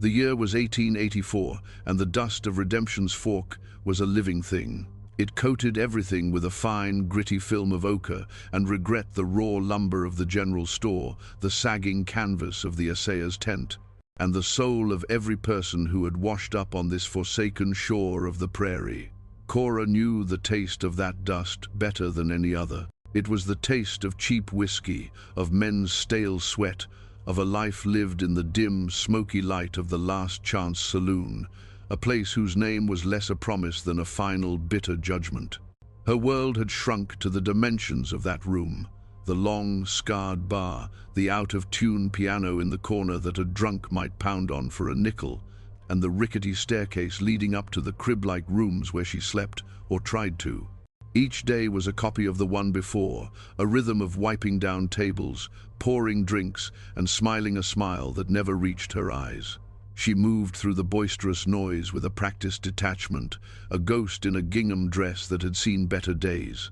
The year was 1884, and the dust of Redemption's Fork was a living thing. It coated everything with a fine, gritty film of ochre, and regret the raw lumber of the general store, the sagging canvas of the assayer's tent, and the soul of every person who had washed up on this forsaken shore of the prairie. Cora knew the taste of that dust better than any other. It was the taste of cheap whiskey, of men's stale sweat, of a life lived in the dim, smoky light of the Last Chance Saloon, a place whose name was less a promise than a final, bitter judgment. Her world had shrunk to the dimensions of that room. The long, scarred bar, the out-of-tune piano in the corner that a drunk might pound on for a nickel, and the rickety staircase leading up to the crib-like rooms where she slept, or tried to. Each day was a copy of the one before, a rhythm of wiping down tables, pouring drinks, and smiling a smile that never reached her eyes. She moved through the boisterous noise with a practiced detachment, a ghost in a gingham dress that had seen better days.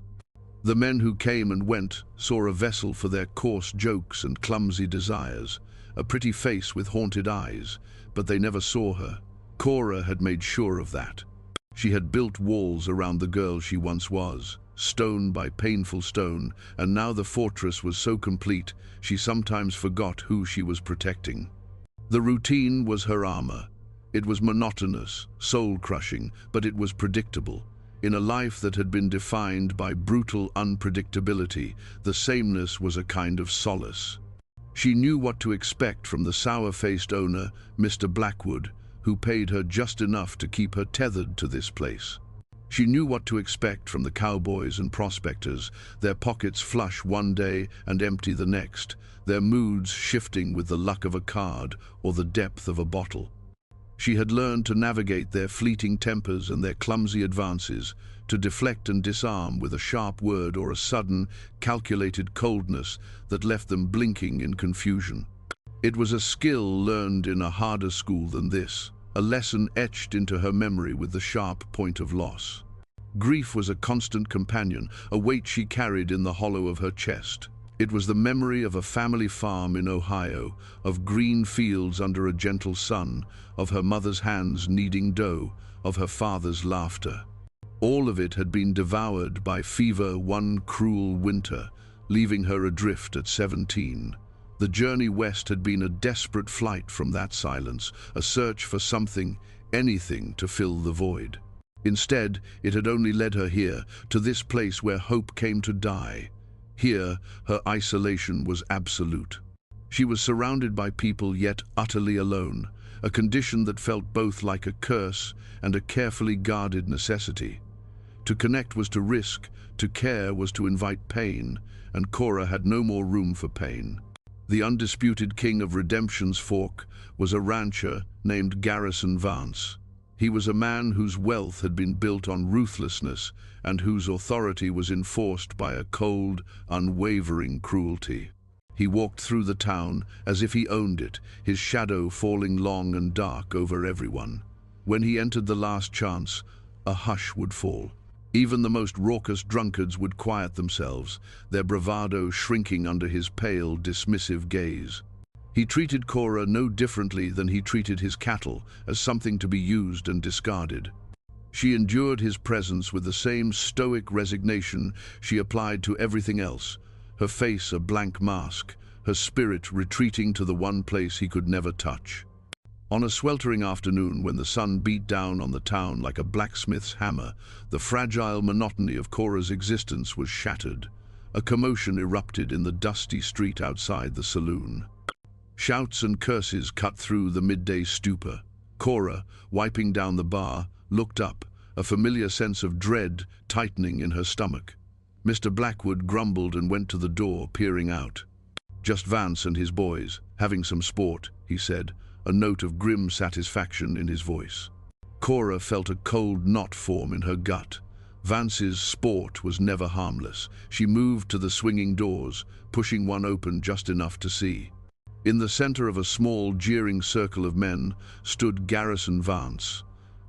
The men who came and went saw a vessel for their coarse jokes and clumsy desires, a pretty face with haunted eyes, but they never saw her. Cora had made sure of that. She had built walls around the girl she once was, stone by painful stone, and now the fortress was so complete she sometimes forgot who she was protecting. The routine was her armor. It was monotonous, soul-crushing, but it was predictable. In a life that had been defined by brutal unpredictability, the sameness was a kind of solace. She knew what to expect from the sour-faced owner, Mr. Blackwood, who paid her just enough to keep her tethered to this place. She knew what to expect from the cowboys and prospectors, their pockets flush one day and empty the next, their moods shifting with the luck of a card or the depth of a bottle. She had learned to navigate their fleeting tempers and their clumsy advances, to deflect and disarm with a sharp word or a sudden, calculated coldness that left them blinking in confusion. It was a skill learned in a harder school than this, a lesson etched into her memory with the sharp point of loss. Grief was a constant companion, a weight she carried in the hollow of her chest. It was the memory of a family farm in Ohio, of green fields under a gentle sun, of her mother's hands kneading dough, of her father's laughter. All of it had been devoured by fever one cruel winter, leaving her adrift at 17. The journey west had been a desperate flight from that silence, a search for something, anything to fill the void. Instead, it had only led her here, to this place where hope came to die. Here, her isolation was absolute. She was surrounded by people yet utterly alone, a condition that felt both like a curse and a carefully guarded necessity. To connect was to risk, to care was to invite pain, and Cora had no more room for pain. The undisputed king of Redemption's Fork was a rancher named Garrison Vance. He was a man whose wealth had been built on ruthlessness and whose authority was enforced by a cold, unwavering cruelty. He walked through the town as if he owned it, his shadow falling long and dark over everyone. When he entered the Last Chance, a hush would fall. Even the most raucous drunkards would quiet themselves, their bravado shrinking under his pale, dismissive gaze. He treated Cora no differently than he treated his cattle, as something to be used and discarded. She endured his presence with the same stoic resignation she applied to everything else, her face a blank mask, her spirit retreating to the one place he could never touch. On a sweltering afternoon, when the sun beat down on the town like a blacksmith's hammer, the fragile monotony of Cora's existence was shattered. A commotion erupted in the dusty street outside the saloon. Shouts and curses cut through the midday stupor. Cora, wiping down the bar, looked up, a familiar sense of dread tightening in her stomach. Mr. Blackwood grumbled and went to the door, peering out. "Just Vance and his boys, having some sport," he said, a note of grim satisfaction in his voice. Cora felt a cold knot form in her gut. Vance's sport was never harmless. She moved to the swinging doors, pushing one open just enough to see. In the center of a small, jeering circle of men stood Garrison Vance.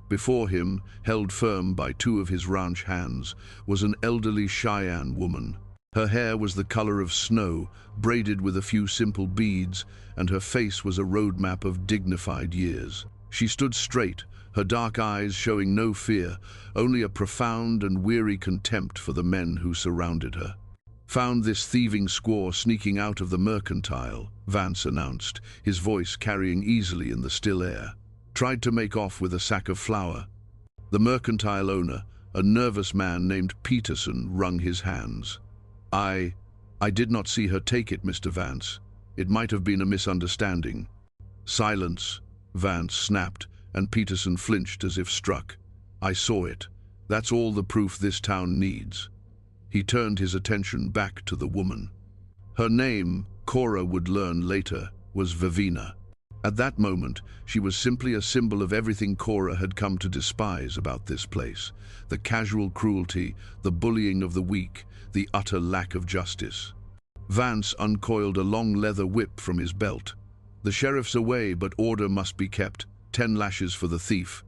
Before him, held firm by two of his ranch hands, was an elderly Cheyenne woman. Her hair was the color of snow, braided with a few simple beads, and her face was a roadmap of dignified years. She stood straight, her dark eyes showing no fear, only a profound and weary contempt for the men who surrounded her. "Found this thieving squaw sneaking out of the mercantile," Vance announced, his voice carrying easily in the still air. "Tried to make off with a sack of flour." The mercantile owner, a nervous man named Peterson, wrung his hands. I did not see her take it, Mr. Vance. It might have been a misunderstanding." "Silence," Vance snapped, and Peterson flinched as if struck. "I saw it. That's all the proof this town needs." He turned his attention back to the woman. Her name, Cora would learn later, was Vivina. At that moment, she was simply a symbol of everything Cora had come to despise about this place: the casual cruelty, the bullying of the weak, the utter lack of justice. Vance uncoiled a long leather whip from his belt. "The sheriff's away, but order must be kept. 10 lashes for the thief."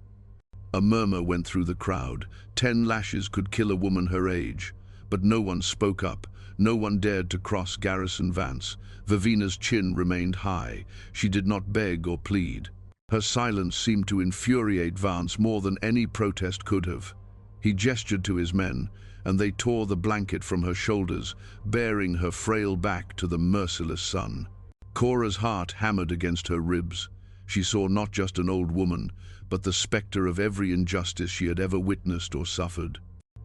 A murmur went through the crowd. 10 lashes could kill a woman her age. But no one spoke up. No one dared to cross Garrison Vance. Vivina's chin remained high. She did not beg or plead. Her silence seemed to infuriate Vance more than any protest could have. He gestured to his men, and they tore the blanket from her shoulders, bearing her frail back to the merciless sun. Cora's heart hammered against her ribs. She saw not just an old woman, but the specter of every injustice she had ever witnessed or suffered.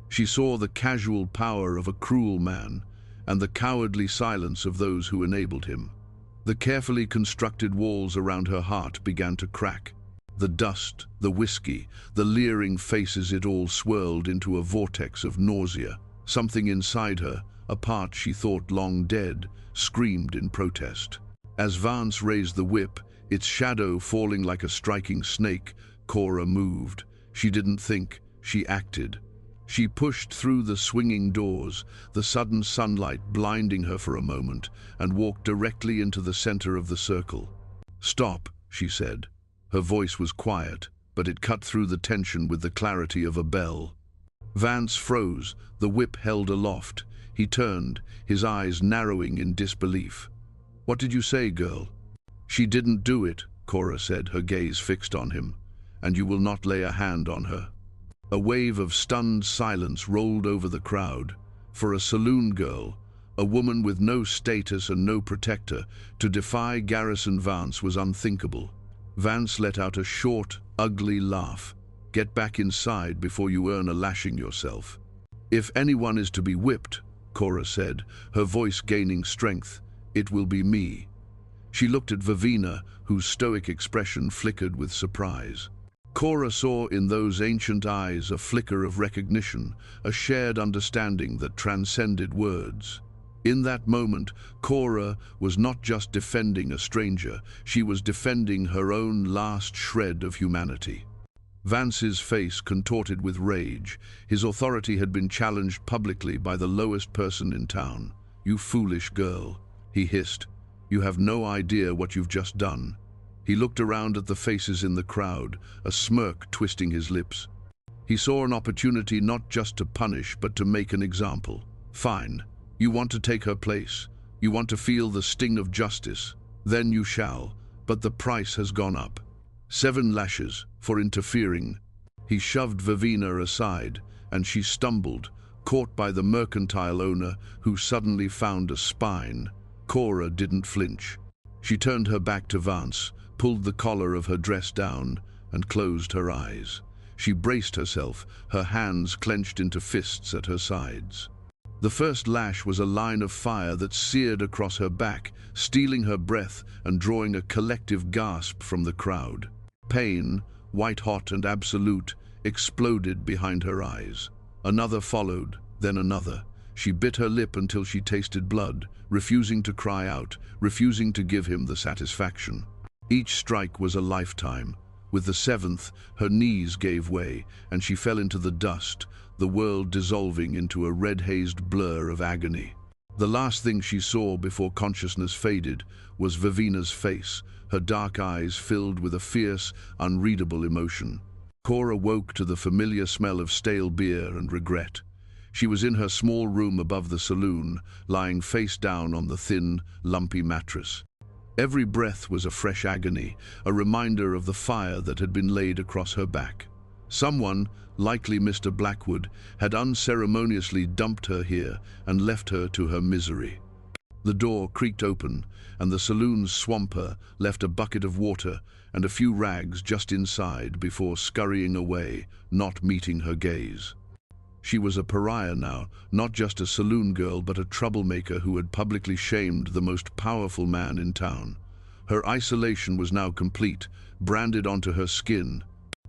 She saw the casual power of a cruel man, and the cowardly silence of those who enabled him. The carefully constructed walls around her heart began to crack. The dust, the whiskey, the leering faces, it all swirled into a vortex of nausea. Something inside her, a part she thought long dead, screamed in protest. As Vance raised the whip, its shadow falling like a striking snake, Cora moved. She didn't think, she acted. She pushed through the swinging doors, the sudden sunlight blinding her for a moment, and walked directly into the center of the circle. "Stop," she said. Her voice was quiet, but it cut through the tension with the clarity of a bell. Vance froze, the whip held aloft. He turned, his eyes narrowing in disbelief. "What did you say, girl?" "She didn't do it," Cora said, her gaze fixed on him. "And you will not lay a hand on her." A wave of stunned silence rolled over the crowd. For a saloon girl, a woman with no status and no protector, to defy Garrison Vance was unthinkable. Vance let out a short, ugly laugh. "Get back inside before you earn a lashing yourself." "If anyone is to be whipped," Cora said, her voice gaining strength, "it will be me." She looked at Vivina, whose stoic expression flickered with surprise. Cora saw in those ancient eyes a flicker of recognition, a shared understanding that transcended words. In that moment, Cora was not just defending a stranger, she was defending her own last shred of humanity. Vance's face contorted with rage. His authority had been challenged publicly by the lowest person in town. "You foolish girl," he hissed. "You have no idea what you've just done." He looked around at the faces in the crowd, a smirk twisting his lips. He saw an opportunity not just to punish, but to make an example. "Fine. You want to take her place. You want to feel the sting of justice. Then you shall, but the price has gone up. 7 lashes for interfering." He shoved Vivina aside, and she stumbled, caught by the mercantile owner, who suddenly found a spine. Cora didn't flinch. She turned her back to Vance, pulled the collar of her dress down, and closed her eyes. She braced herself, her hands clenched into fists at her sides. The first lash was a line of fire that seared across her back, stealing her breath and drawing a collective gasp from the crowd. Pain, white-hot and absolute, exploded behind her eyes. Another followed, then another. She bit her lip until she tasted blood, refusing to cry out, refusing to give him the satisfaction. Each strike was a lifetime. With the 7th, her knees gave way, and she fell into the dust, the world dissolving into a red-hazed blur of agony. The last thing she saw before consciousness faded was Vivina's face, her dark eyes filled with a fierce, unreadable emotion. Cora woke to the familiar smell of stale beer and regret. She was in her small room above the saloon, lying face down on the thin, lumpy mattress. Every breath was a fresh agony, a reminder of the fire that had been laid across her back. Someone, likely Mr. Blackwood, had unceremoniously dumped her here and left her to her misery. The door creaked open, and the saloon's swamper left a bucket of water and a few rags just inside before scurrying away, not meeting her gaze. She was a pariah now, not just a saloon girl but a troublemaker who had publicly shamed the most powerful man in town. Her isolation was now complete, branded onto her skin.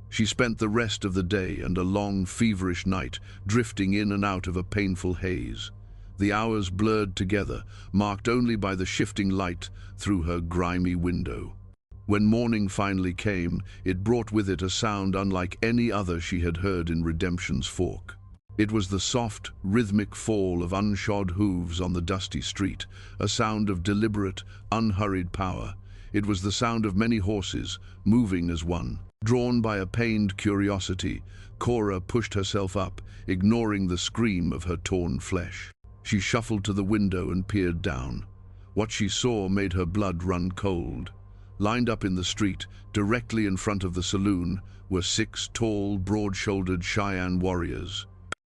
She spent the rest of the day and a long, feverish night drifting in and out of a painful haze. The hours blurred together, marked only by the shifting light through her grimy window. When morning finally came, it brought with it a sound unlike any other she had heard in Redemption's Fork. It was the soft, rhythmic fall of unshod hooves on the dusty street, a sound of deliberate, unhurried power. It was the sound of many horses, moving as one. Drawn by a pained curiosity, Cora pushed herself up, ignoring the scream of her torn flesh. She shuffled to the window and peered down. What she saw made her blood run cold. Lined up in the street, directly in front of the saloon, were 6 tall, broad-shouldered Cheyenne warriors.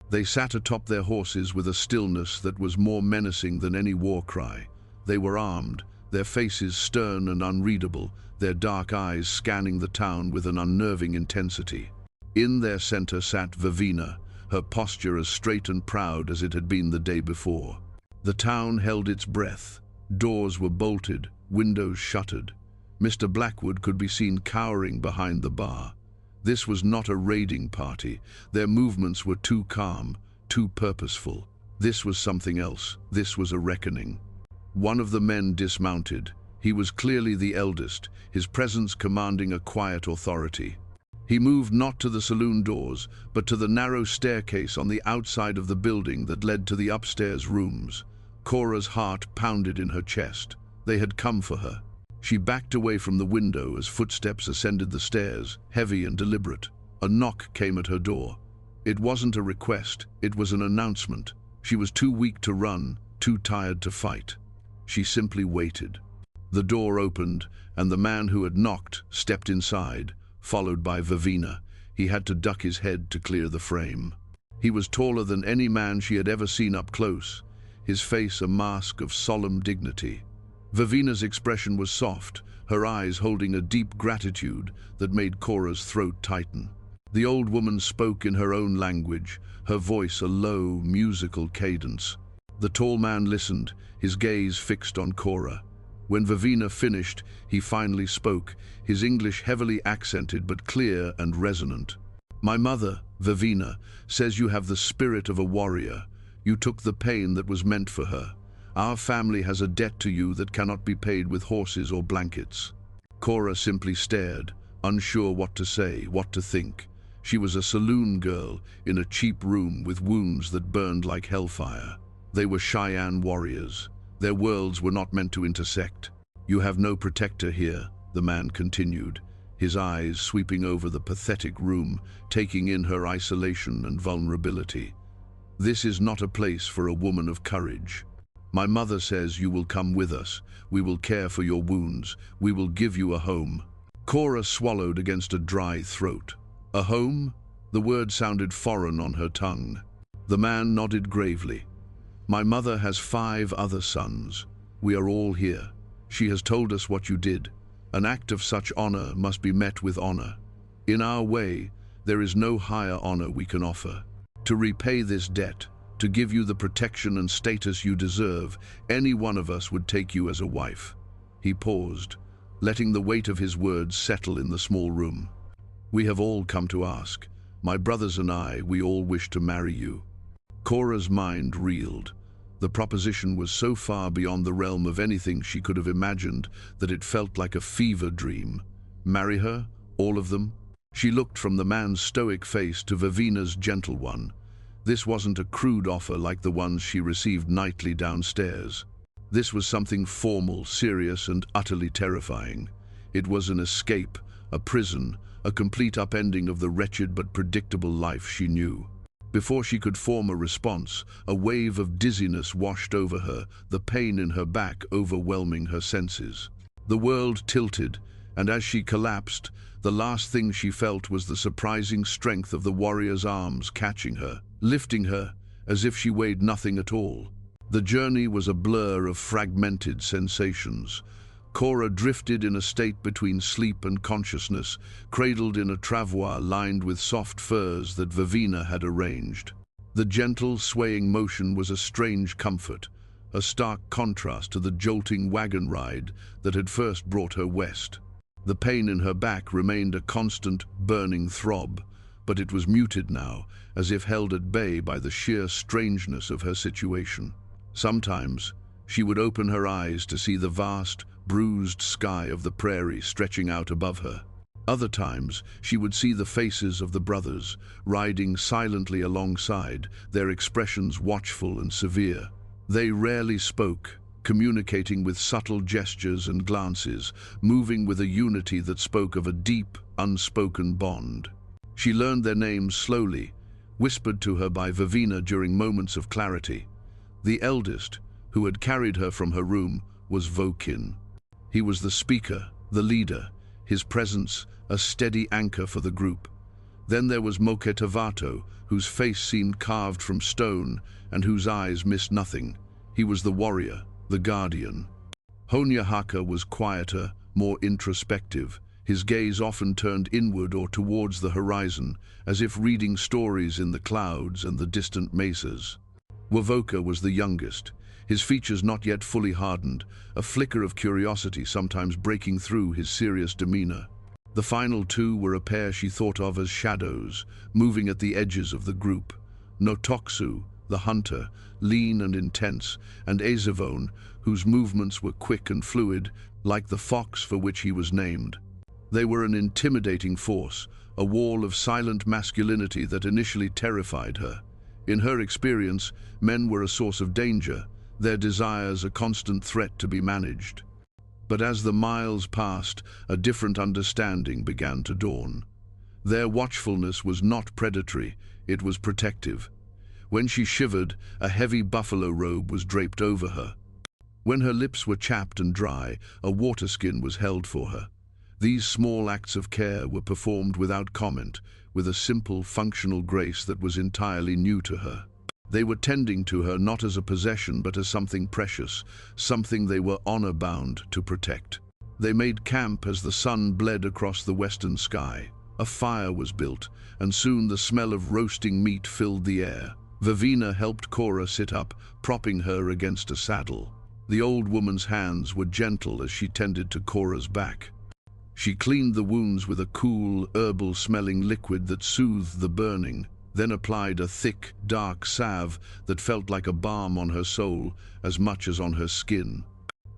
They sat atop their horses with a stillness that was more menacing than any war cry. They were armed, their faces stern and unreadable, their dark eyes scanning the town with an unnerving intensity. In their center sat Vivina, her posture as straight and proud as it had been the day before. The town held its breath. Doors were bolted, windows shuttered. Mr. Blackwood could be seen cowering behind the bar. This was not a raiding party. Their movements were too calm, too purposeful. This was something else. This was a reckoning. One of the men dismounted. He was clearly the eldest, his presence commanding a quiet authority. He moved not to the saloon doors, but to the narrow staircase on the outside of the building that led to the upstairs rooms. Cora's heart pounded in her chest. They had come for her. She backed away from the window as footsteps ascended the stairs, heavy and deliberate. A knock came at her door. It wasn't a request, it was an announcement. She was too weak to run, too tired to fight. She simply waited. The door opened, and the man who had knocked stepped inside, followed by Vivina. He had to duck his head to clear the frame. He was taller than any man she had ever seen up close, his face a mask of solemn dignity. Vivina's expression was soft, her eyes holding a deep gratitude that made Cora's throat tighten. The old woman spoke in her own language, her voice a low, musical cadence. The tall man listened, his gaze fixed on Cora. When Vivina finished, he finally spoke, his English heavily accented but clear and resonant. "My mother, Vivina, says you have the spirit of a warrior. You took the pain that was meant for her. Our family has a debt to you that cannot be paid with horses or blankets." Cora simply stared, unsure what to say, what to think. She was a saloon girl in a cheap room with wounds that burned like hellfire. They were Cheyenne warriors. Their worlds were not meant to intersect. "You have no protector here," the man continued, his eyes sweeping over the pathetic room, taking in her isolation and vulnerability. "This is not a place for a woman of courage. My mother says you will come with us. We will care for your wounds. We will give you a home." Cora swallowed against a dry throat. "A home?" The word sounded foreign on her tongue. The man nodded gravely. "My mother has 5 other sons. We are all here. She has told us what you did. An act of such honor must be met with honor. In our way, there is no higher honor we can offer. To repay this debt, to give you the protection and status you deserve, any one of us would take you as a wife." He paused, letting the weight of his words settle in the small room. "We have all come to ask. My brothers and I, we all wish to marry you." Cora's mind reeled. The proposition was so far beyond the realm of anything she could have imagined that it felt like a fever dream. Marry her? All of them? She looked from the man's stoic face to Vivina's gentle one. This wasn't a crude offer like the ones she received nightly downstairs. This was something formal, serious, and utterly terrifying. It was an escape, a prison, a complete upending of the wretched but predictable life she knew. Before she could form a response, a wave of dizziness washed over her, the pain in her back overwhelming her senses. The world tilted, and as she collapsed, the last thing she felt was the surprising strength of the warrior's arms catching her, lifting her, as if she weighed nothing at all. The journey was a blur of fragmented sensations. Cora drifted in a state between sleep and consciousness, cradled in a travois lined with soft furs that Vivina had arranged. The gentle, swaying motion was a strange comfort, a stark contrast to the jolting wagon ride that had first brought her west. The pain in her back remained a constant, burning throb, but it was muted now, as if held at bay by the sheer strangeness of her situation. Sometimes, she would open her eyes to see the vast, bruised sky of the prairie stretching out above her. Other times, she would see the faces of the brothers, riding silently alongside, their expressions watchful and severe. They rarely spoke, communicating with subtle gestures and glances, moving with a unity that spoke of a deep, unspoken bond. She learned their names slowly, whispered to her by Vivina during moments of clarity. The eldest, who had carried her from her room, was Vokin. He was the speaker, the leader, his presence a steady anchor for the group. Then there was Moketavato, whose face seemed carved from stone and whose eyes missed nothing. He was the warrior, the guardian. Honyahaka was quieter, more introspective, his gaze often turned inward or towards the horizon, as if reading stories in the clouds and the distant mesas. Wovoka was the youngest, his features not yet fully hardened, a flicker of curiosity sometimes breaking through his serious demeanor. The final two were a pair she thought of as shadows, moving at the edges of the group. Notoksu, the hunter, lean and intense, and Ezevone, whose movements were quick and fluid, like the fox for which he was named. They were an intimidating force, a wall of silent masculinity that initially terrified her. In her experience, men were a source of danger, their desires a constant threat to be managed. But as the miles passed, a different understanding began to dawn. Their watchfulness was not predatory, it was protective. When she shivered, a heavy buffalo robe was draped over her. When her lips were chapped and dry, a waterskin was held for her. These small acts of care were performed without comment, with a simple, functional grace that was entirely new to her. They were tending to her not as a possession but as something precious, something they were honor-bound to protect. They made camp as the sun bled across the western sky. A fire was built, and soon the smell of roasting meat filled the air. Vivina helped Cora sit up, propping her against a saddle. The old woman's hands were gentle as she tended to Cora's back. She cleaned the wounds with a cool, herbal-smelling liquid that soothed the burning, then applied a thick, dark salve that felt like a balm on her soul as much as on her skin.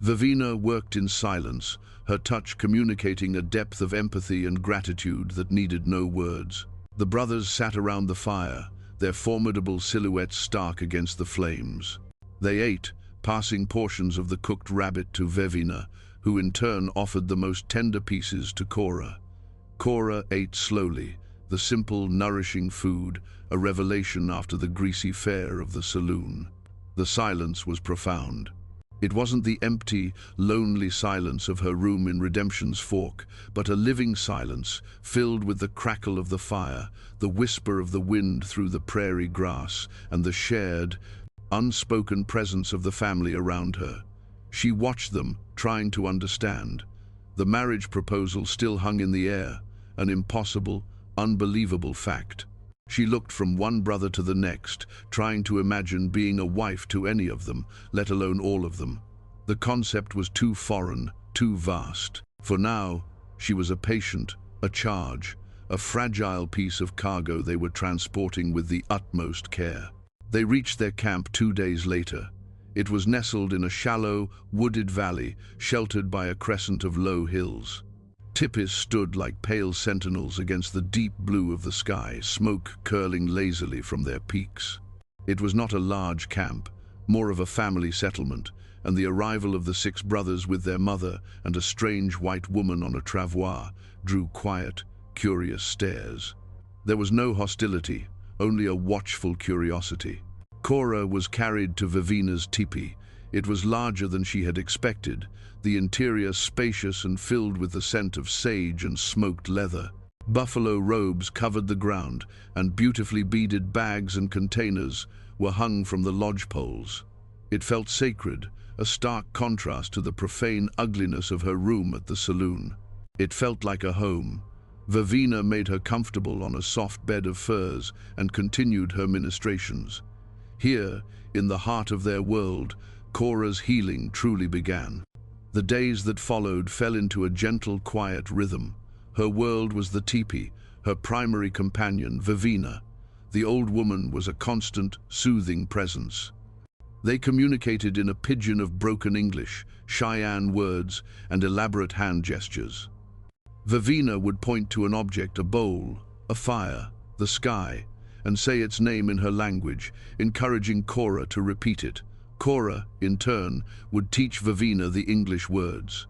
Vivina worked in silence, her touch communicating a depth of empathy and gratitude that needed no words. The brothers sat around the fire, their formidable silhouettes stark against the flames. They ate, passing portions of the cooked rabbit to Vivina, who in turn offered the most tender pieces to Cora. Cora ate slowly, the simple, nourishing food, a revelation after the greasy fare of the saloon. The silence was profound. It wasn't the empty, lonely silence of her room in Redemption's Fork, but a living silence filled with the crackle of the fire, the whisper of the wind through the prairie grass, and the shared, unspoken presence of the family around her. She watched them, trying to understand. The marriage proposal still hung in the air, an impossible, unbelievable fact. She looked from one brother to the next, trying to imagine being a wife to any of them, let alone all of them. The concept was too foreign, too vast. For now, she was a patient, a charge, a fragile piece of cargo they were transporting with the utmost care. They reached their camp 2 days later. It was nestled in a shallow, wooded valley, sheltered by a crescent of low hills. Tipis stood like pale sentinels against the deep blue of the sky, smoke curling lazily from their peaks. It was not a large camp, more of a family settlement, and the arrival of the 6 brothers with their mother and a strange white woman on a travois drew quiet, curious stares. There was no hostility, only a watchful curiosity. Cora was carried to Vivina's teepee. It was larger than she had expected, the interior spacious and filled with the scent of sage and smoked leather. Buffalo robes covered the ground, and beautifully beaded bags and containers were hung from the lodge poles. It felt sacred, a stark contrast to the profane ugliness of her room at the saloon. It felt like a home. Vivina made her comfortable on a soft bed of furs and continued her ministrations. Here, in the heart of their world, Cora's healing truly began. The days that followed fell into a gentle, quiet rhythm. Her world was the teepee, her primary companion, Vivina. The old woman was a constant, soothing presence. They communicated in a pidgin of broken English, Cheyenne words, and elaborate hand gestures. Vivina would point to an object, a bowl, a fire, the sky, and say its name in her language, encouraging Cora to repeat it. Cora, in turn, would teach Vivina the English words.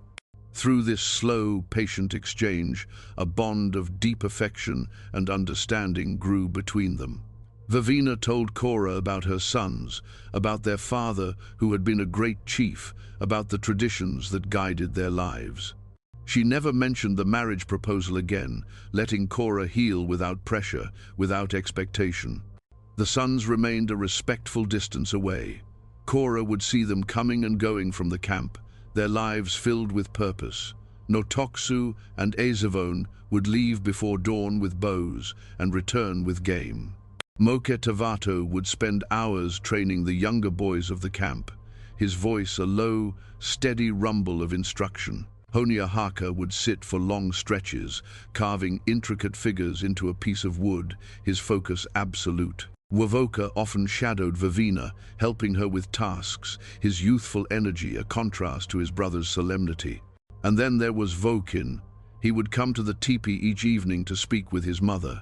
Through this slow, patient exchange, a bond of deep affection and understanding grew between them. Vivina told Cora about her sons, about their father who had been a great chief, about the traditions that guided their lives. She never mentioned the marriage proposal again, letting Cora heal without pressure, without expectation. The sons remained a respectful distance away. Cora would see them coming and going from the camp, their lives filled with purpose. Notoksu and Azavone would leave before dawn with bows and return with game. Moketavato would spend hours training the younger boys of the camp, his voice a low, steady rumble of instruction. Honiahaka would sit for long stretches, carving intricate figures into a piece of wood, his focus absolute. Wovoka often shadowed Vivina, helping her with tasks, his youthful energy a contrast to his brother's solemnity. And then there was Vokin. He would come to the teepee each evening to speak with his mother.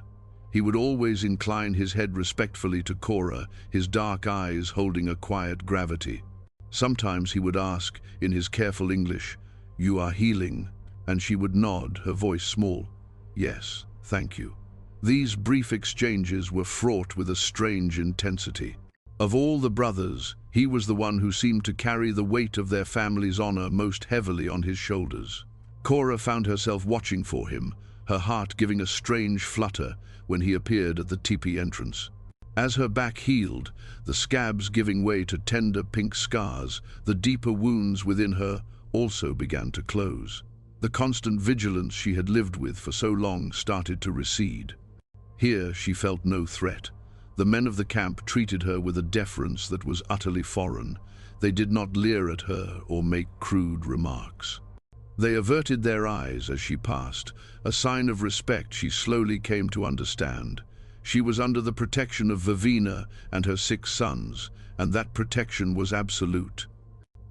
He would always incline his head respectfully to Cora, his dark eyes holding a quiet gravity. Sometimes he would ask, in his careful English, "You are healing?" And she would nod, her voice small, "Yes, thank you." These brief exchanges were fraught with a strange intensity. Of all the brothers, he was the one who seemed to carry the weight of their family's honor most heavily on his shoulders. Cora found herself watching for him, her heart giving a strange flutter when he appeared at the teepee entrance. As her back healed, the scabs giving way to tender pink scars, the deeper wounds within her also began to close. The constant vigilance she had lived with for so long started to recede. Here she felt no threat. The men of the camp treated her with a deference that was utterly foreign. They did not leer at her or make crude remarks. They averted their eyes as she passed, a sign of respect she slowly came to understand. She was under the protection of Vivina and her 6 sons, and that protection was absolute.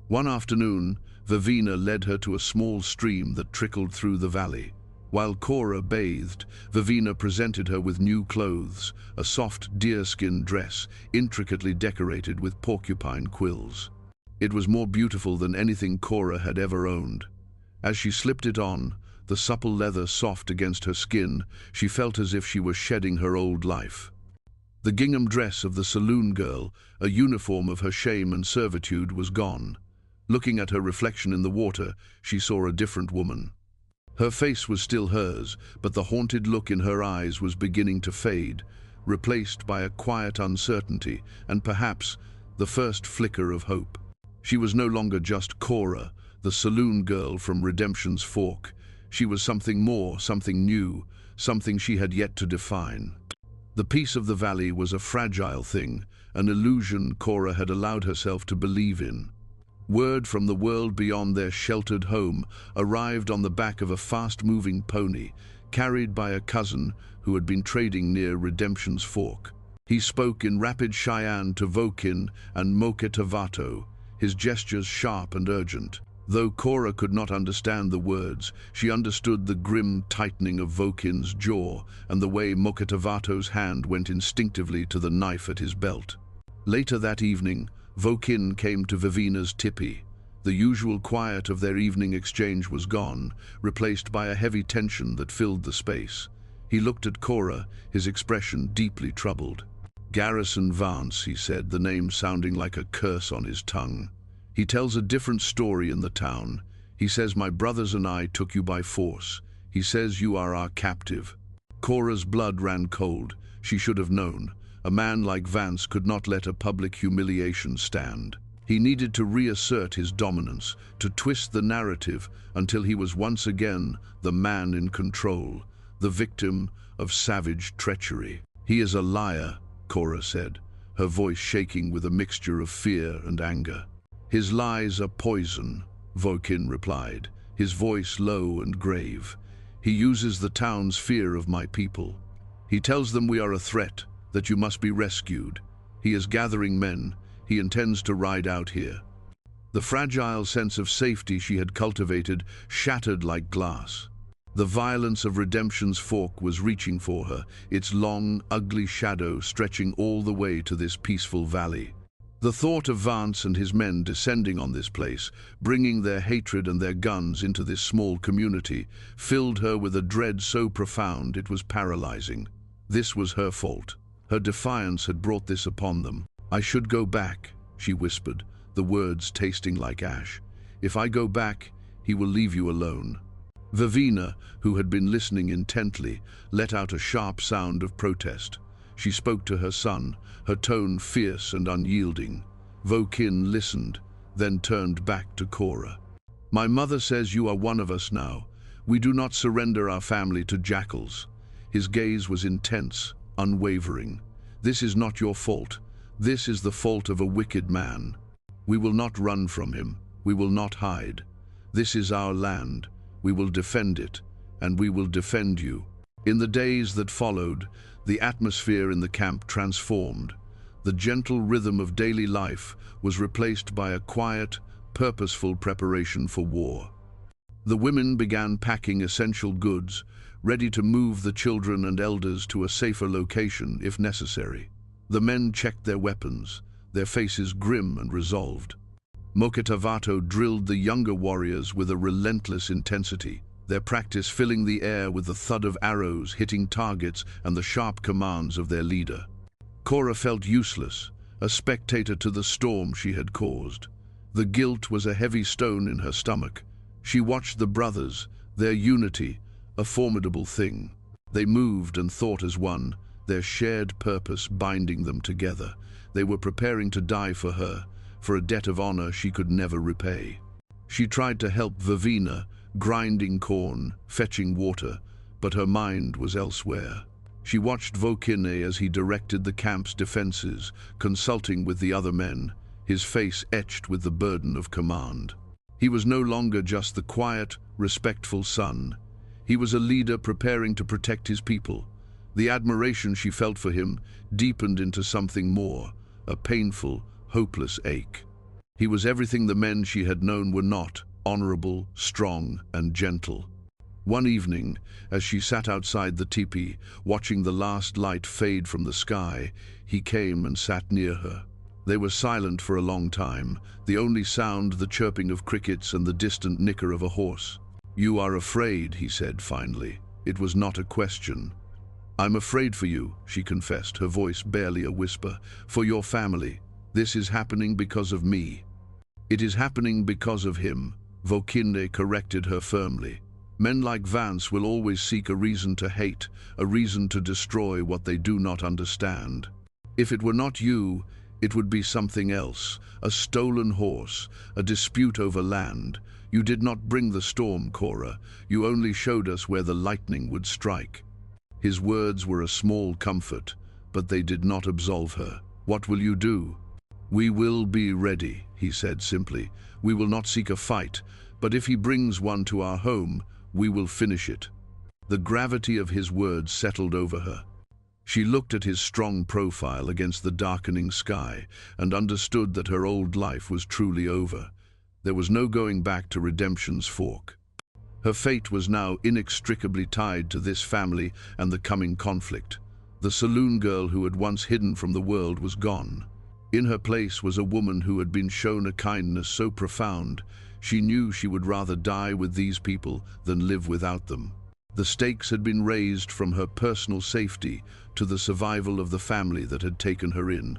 One afternoon, Vivina led her to a small stream that trickled through the valley. While Cora bathed, Vivina presented her with new clothes, a soft deerskin dress, intricately decorated with porcupine quills. It was more beautiful than anything Cora had ever owned. As she slipped it on, the supple leather soft against her skin, she felt as if she were shedding her old life. The gingham dress of the saloon girl, a uniform of her shame and servitude, was gone. Looking at her reflection in the water, she saw a different woman. Her face was still hers, but the haunted look in her eyes was beginning to fade, replaced by a quiet uncertainty and perhaps the first flicker of hope. She was no longer just Cora, the saloon girl from Redemption's Fork. She was something more, something new, something she had yet to define. The peace of the valley was a fragile thing, an illusion Cora had allowed herself to believe in. Word from the world beyond their sheltered home arrived on the back of a fast-moving pony, carried by a cousin who had been trading near Redemption's Fork. He spoke in rapid Cheyenne to Vokin and Moketavato, his gestures sharp and urgent. Though Cora could not understand the words, she understood the grim tightening of Vokin's jaw and the way Moketavato's hand went instinctively to the knife at his belt. Later that evening, Vokin came to Vivina's teepee. The usual quiet of their evening exchange was gone, replaced by a heavy tension that filled the space. He looked at Cora, his expression deeply troubled. Garrison Vance, he said, the name sounding like a curse on his tongue. He tells a different story in the town. He says my brothers and I took you by force. He says you are our captive. Cora's blood ran cold. She should have known. A man like Vance could not let a public humiliation stand. He needed to reassert his dominance, to twist the narrative until he was once again the man in control, the victim of savage treachery. He is a liar, Cora said, her voice shaking with a mixture of fear and anger. His lies are poison, Vokin replied, his voice low and grave. He uses the town's fear of my people. He tells them we are a threat, that you must be rescued. He is gathering men. He intends to ride out here. The fragile sense of safety she had cultivated shattered like glass. The violence of Redemption's Fork was reaching for her, its long, ugly shadow stretching all the way to this peaceful valley. The thought of Vance and his men descending on this place, bringing their hatred and their guns into this small community, filled her with a dread so profound it was paralyzing. This was her fault. Her defiance had brought this upon them. I should go back, she whispered, the words tasting like ash. If I go back, he will leave you alone. Vivina, who had been listening intently, let out a sharp sound of protest. She spoke to her son, her tone fierce and unyielding. Vokin listened, then turned back to Cora. My mother says you are one of us now. We do not surrender our family to jackals. His gaze was intense, unwavering. This is not your fault. This is the fault of a wicked man. We will not run from him. We will not hide. This is our land. We will defend it, and we will defend you. In the days that followed, the atmosphere in the camp transformed. The gentle rhythm of daily life was replaced by a quiet, purposeful preparation for war. The women began packing essential goods, ready to move the children and elders to a safer location if necessary. The men checked their weapons, their faces grim and resolved. Mokitavato drilled the younger warriors with a relentless intensity, their practice filling the air with the thud of arrows hitting targets and the sharp commands of their leader. Cora felt useless, a spectator to the storm she had caused. The guilt was a heavy stone in her stomach. She watched the brothers, their unity, a formidable thing. They moved and thought as one, their shared purpose binding them together. They were preparing to die for her, for a debt of honor she could never repay. She tried to help Vivina, grinding corn, fetching water, but her mind was elsewhere. She watched Vokine as he directed the camp's defenses, consulting with the other men, his face etched with the burden of command. He was no longer just the quiet, respectful son. He was a leader preparing to protect his people. The admiration she felt for him deepened into something more, a painful, hopeless ache. He was everything the men she had known were not, honorable, strong, and gentle. One evening, as she sat outside the teepee, watching the last light fade from the sky, he came and sat near her. They were silent for a long time, the only sound the chirping of crickets and the distant nicker of a horse. "You are afraid," he said finally. It was not a question. "I'm afraid for you," she confessed, her voice barely a whisper. "For your family. This is happening because of me." "It is happening because of him," Vokinde corrected her firmly. "Men like Vance will always seek a reason to hate, a reason to destroy what they do not understand. If it were not you, it would be something else, a stolen horse, a dispute over land. You did not bring the storm, Cora. You only showed us where the lightning would strike." His words were a small comfort, but they did not absolve her. "What will you do?" "We will be ready," he said simply. "We will not seek a fight, but if he brings one to our home, we will finish it." The gravity of his words settled over her. She looked at his strong profile against the darkening sky and understood that her old life was truly over. There was no going back to Redemption's Fork. Her fate was now inextricably tied to this family and the coming conflict. The saloon girl who had once hidden from the world was gone. In her place was a woman who had been shown a kindness so profound, she knew she would rather die with these people than live without them. The stakes had been raised from her personal safety to the survival of the family that had taken her in.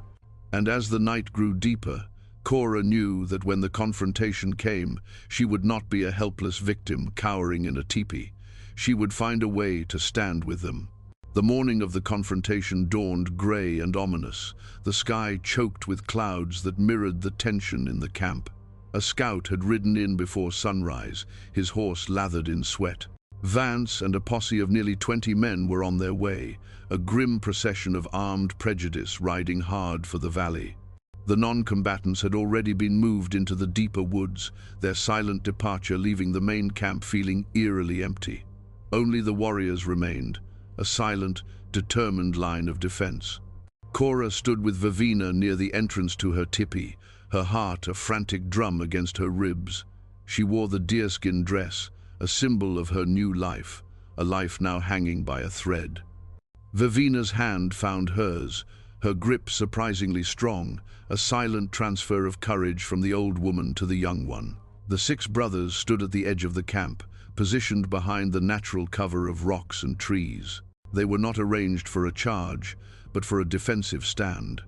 And as the night grew deeper, Cora knew that when the confrontation came, she would not be a helpless victim cowering in a teepee. She would find a way to stand with them. The morning of the confrontation dawned gray and ominous, the sky choked with clouds that mirrored the tension in the camp. A scout had ridden in before sunrise, his horse lathered in sweat. Vance and a posse of nearly 20 men were on their way, a grim procession of armed prejudice riding hard for the valley. The non-combatants had already been moved into the deeper woods, their silent departure leaving the main camp feeling eerily empty. Only the warriors remained, a silent, determined line of defense. Cora stood with Vivina near the entrance to her tipi, her heart a frantic drum against her ribs. She wore the deerskin dress, a symbol of her new life, a life now hanging by a thread. Vivina's hand found hers, her grip surprisingly strong, a silent transfer of courage from the old woman to the young one. The 6 brothers stood at the edge of the camp, positioned behind the natural cover of rocks and trees. They were not arranged for a charge, but for a defensive stand.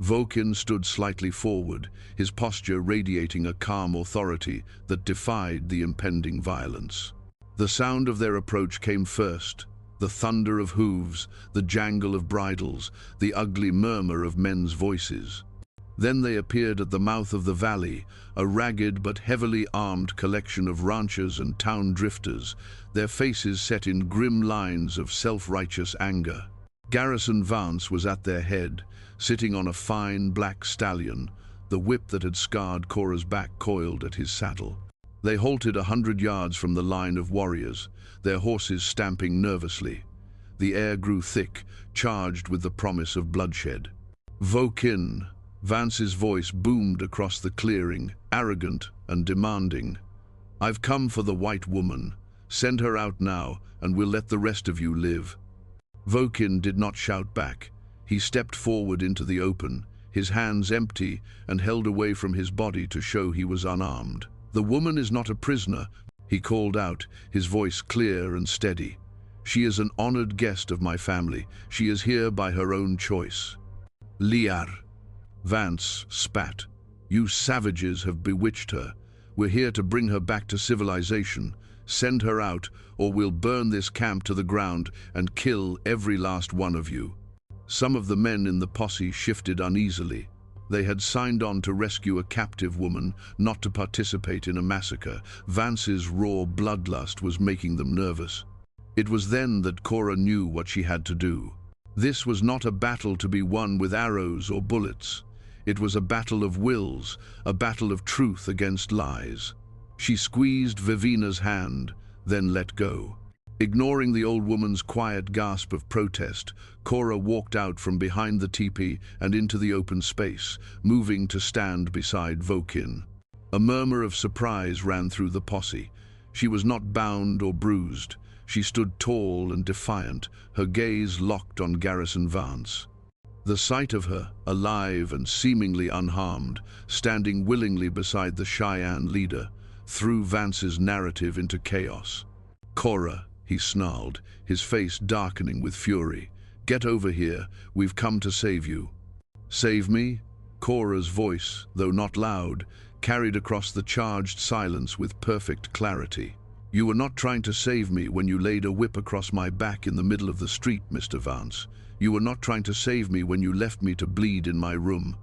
Vokin stood slightly forward, his posture radiating a calm authority that defied the impending violence. The sound of their approach came first, the thunder of hooves, the jangle of bridles, the ugly murmur of men's voices. Then they appeared at the mouth of the valley, a ragged but heavily armed collection of ranchers and town drifters, their faces set in grim lines of self-righteous anger. Garrison Vance was at their head, sitting on a fine black stallion, the whip that had scarred Cora's back coiled at his saddle. They halted 100 yards from the line of warriors, their horses stamping nervously. The air grew thick, charged with the promise of bloodshed. "Vokin," Vance's voice boomed across the clearing, arrogant and demanding. "I've come for the white woman. Send her out now, and we'll let the rest of you live." Vokin did not shout back. He stepped forward into the open, his hands empty and held away from his body to show he was unarmed. "The woman is not a prisoner," he called out, his voice clear and steady. "She is an honored guest of my family. She is here by her own choice." "Liar," Vance spat. "You savages have bewitched her. We're here to bring her back to civilization. Send her out, or we'll burn this camp to the ground and kill every last one of you." Some of the men in the posse shifted uneasily. They had signed on to rescue a captive woman, not to participate in a massacre. Vance's raw bloodlust was making them nervous. It was then that Cora knew what she had to do. This was not a battle to be won with arrows or bullets. It was a battle of wills, a battle of truth against lies. She squeezed Vivina's hand, then let go. Ignoring the old woman's quiet gasp of protest, Cora walked out from behind the teepee and into the open space, moving to stand beside Vokin. A murmur of surprise ran through the posse. She was not bound or bruised. She stood tall and defiant, her gaze locked on Garrison Vance. The sight of her, alive and seemingly unharmed, standing willingly beside the Cheyenne leader, threw Vance's narrative into chaos. "Cora," he snarled, his face darkening with fury. "Get over here. We've come to save you." "Save me?" Cora's voice, though not loud, carried across the charged silence with perfect clarity. "You were not trying to save me when you laid a whip across my back in the middle of the street, Mr. Vance. You were not trying to save me when you left me to bleed in my room."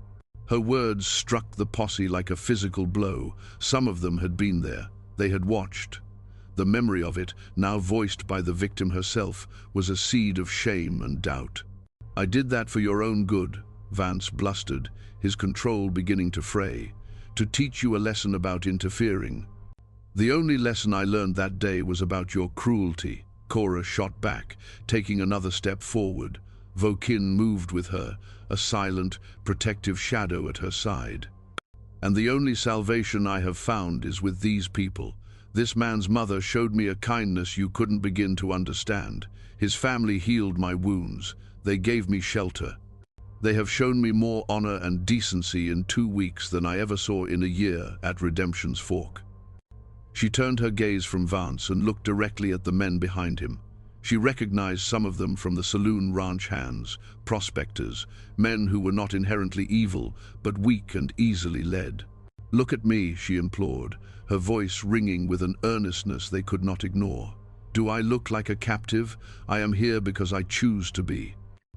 Her words struck the posse like a physical blow. Some of them had been there. They had watched. The memory of it, now voiced by the victim herself, was a seed of shame and doubt. "I did that for your own good," Vance blustered, his control beginning to fray. "To teach you a lesson about interfering." "The only lesson I learned that day was about your cruelty," Cora shot back, taking another step forward. Vokin moved with her, a silent, protective shadow at her side. "And the only salvation I have found is with these people. This man's mother showed me a kindness you couldn't begin to understand. His family healed my wounds. They gave me shelter. They have shown me more honor and decency in 2 weeks than I ever saw in a year at Redemption's Fork." She turned her gaze from Vance and looked directly at the men behind him. She recognized some of them from the Saloon ranch hands, prospectors, men who were not inherently evil, but weak and easily led. "Look at me," she implored, her voice ringing with an earnestness they could not ignore. "Do I look like a captive? I am here because I choose to be.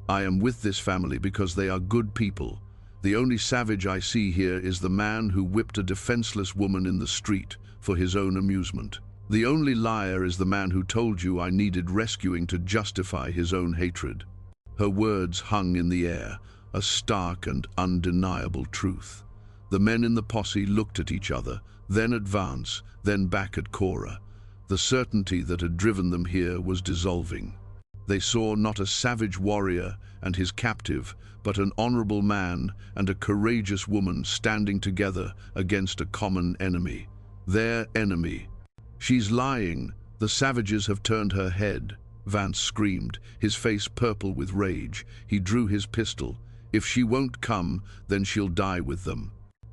I am with this family because they are good people. The only savage I see here is the man who whipped a defenseless woman in the street for his own amusement. The only liar is the man who told you I needed rescuing to justify his own hatred." Her words hung in the air, a stark and undeniable truth. The men in the posse looked at each other, then at Vance, then back at Cora. The certainty that had driven them here was dissolving. They saw not a savage warrior and his captive, but an honorable man and a courageous woman standing together against a common enemy. Their enemy. "She's lying. The savages have turned her head," Vance screamed, his face purple with rage. He drew his pistol. "If she won't come, then she'll die with them."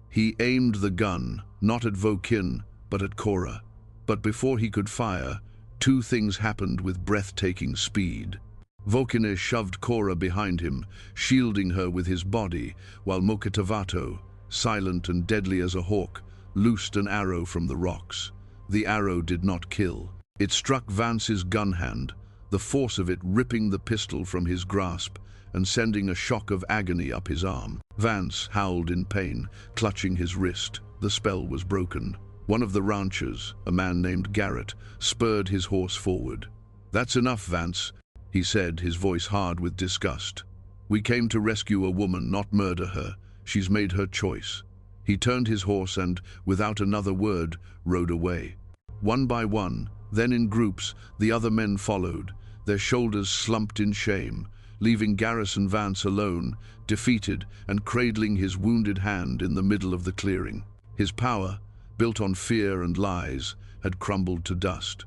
He aimed the gun, not at Vokin, but at Cora. But before he could fire, two things happened with breathtaking speed. Vokin shoved Cora behind him, shielding her with his body, while Mokitavato, silent and deadly as a hawk, loosed an arrow from the rocks. The arrow did not kill. It struck Vance's gun hand, the force of it ripping the pistol from his grasp and sending a shock of agony up his arm. Vance howled in pain, clutching his wrist. The spell was broken. One of the ranchers, a man named Garrett, spurred his horse forward. "That's enough, Vance," he said, his voice hard with disgust. "We came to rescue a woman, not murder her. She's made her choice." He turned his horse and, without another word, rode away. One by one, then in groups, the other men followed, their shoulders slumped in shame, leaving Garrison Vance alone, defeated and cradling his wounded hand in the middle of the clearing. His power, built on fear and lies, had crumbled to dust.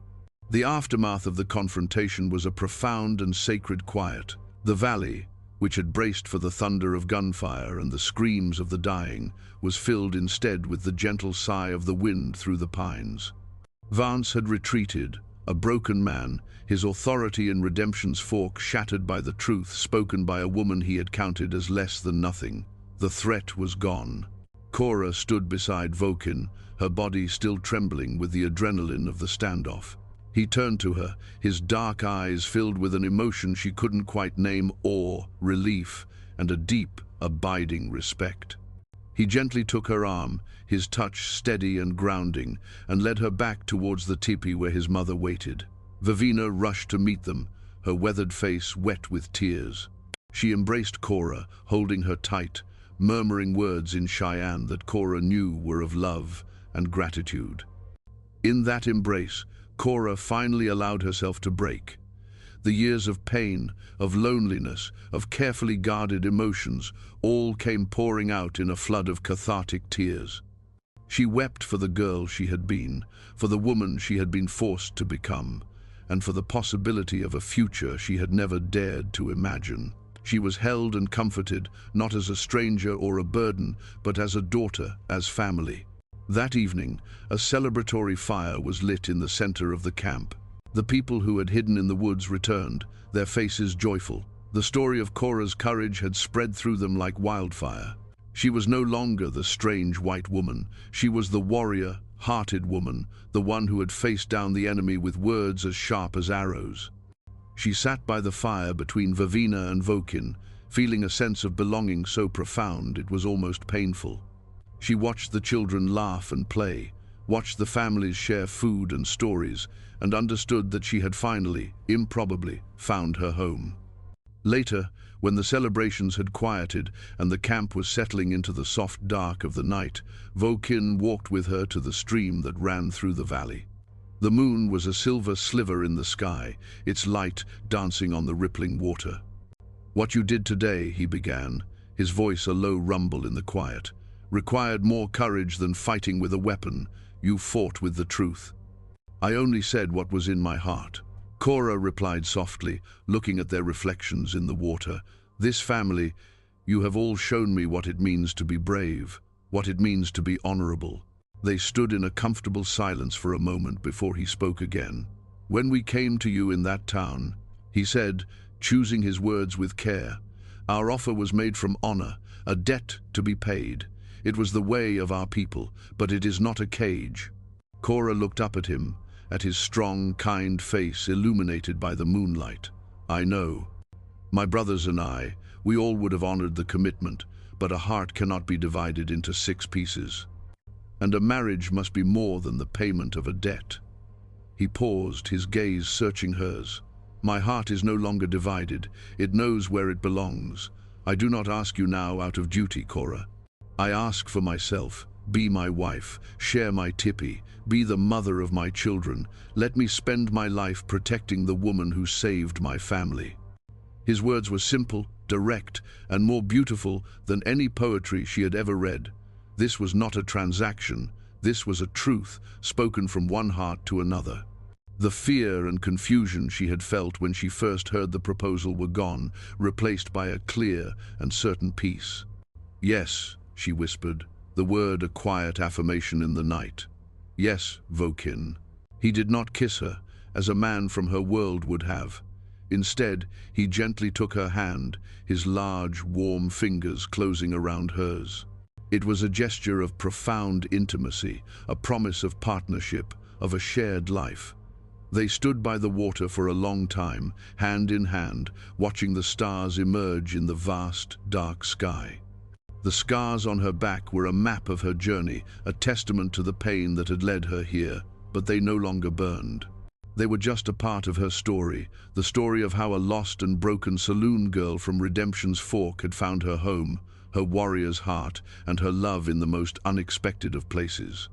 The aftermath of the confrontation was a profound and sacred quiet. The valley, which had braced for the thunder of gunfire and the screams of the dying, was filled instead with the gentle sigh of the wind through the pines. Vance had retreated, a broken man, his authority in Redemption's Fork shattered by the truth spoken by a woman he had counted as less than nothing. The threat was gone. Cora stood beside Vokin, her body still trembling with the adrenaline of the standoff. He turned to her, his dark eyes filled with an emotion she couldn't quite name: awe, relief, and a deep, abiding respect. He gently took her arm, his touch steady and grounding, and led her back towards the teepee where his mother waited. Vivina rushed to meet them, her weathered face wet with tears. She embraced Cora, holding her tight, murmuring words in Cheyenne that Cora knew were of love and gratitude. In that embrace, Cora finally allowed herself to break. The years of pain, of loneliness, of carefully guarded emotions, all came pouring out in a flood of cathartic tears. She wept for the girl she had been, for the woman she had been forced to become, and for the possibility of a future she had never dared to imagine. She was held and comforted, not as a stranger or a burden, but as a daughter, as family. That evening, a celebratory fire was lit in the center of the camp. The people who had hidden in the woods returned, their faces joyful. The story of Cora's courage had spread through them like wildfire. She was no longer the strange white woman. She was the warrior, hearted woman, the one who had faced down the enemy with words as sharp as arrows. She sat by the fire between Vivina and Vokin, feeling a sense of belonging so profound it was almost painful. She watched the children laugh and play, watched the families share food and stories, and understood that she had finally, improbably, found her home. Later, when the celebrations had quieted and the camp was settling into the soft dark of the night, Vokin walked with her to the stream that ran through the valley. The moon was a silver sliver in the sky, its light dancing on the rippling water. "What you did today," he began, his voice a low rumble in the quiet, "required more courage than fighting with a weapon. You fought with the truth." "I only said what was in my heart." Cora replied softly, looking at their reflections in the water. "This family, you have all shown me what it means to be brave, what it means to be honorable." They stood in a comfortable silence for a moment before he spoke again. When we came to you in that town, he said, choosing his words with care, our offer was made from honor, a debt to be paid. It was the way of our people, but it is not a cage. Cora looked up at him, at his strong, kind face illuminated by the moonlight. I know. My brothers and I, we all would have honored the commitment, but a heart cannot be divided into 6 pieces. And a marriage must be more than the payment of a debt. He paused, his gaze searching hers. My heart is no longer divided. It knows where it belongs. I do not ask you now out of duty, Cora. I ask for myself. Be my wife, share my tipi, be the mother of my children. Let me spend my life protecting the woman who saved my family. His words were simple, direct, and more beautiful than any poetry she had ever read. This was not a transaction. This was a truth, spoken from one heart to another. The fear and confusion she had felt when she first heard the proposal were gone, replaced by a clear and certain peace. Yes, she whispered, the word a quiet affirmation in the night. Yes, Vokin. He did not kiss her, as a man from her world would have. Instead, he gently took her hand, his large, warm fingers closing around hers. It was a gesture of profound intimacy, a promise of partnership, of a shared life. They stood by the water for a long time, hand in hand, watching the stars emerge in the vast, dark sky. The scars on her back were a map of her journey, a testament to the pain that had led her here, but they no longer burned. They were just a part of her story, the story of how a lost and broken saloon girl from Redemption's Fork had found her home, her warrior's heart, and her love in the most unexpected of places.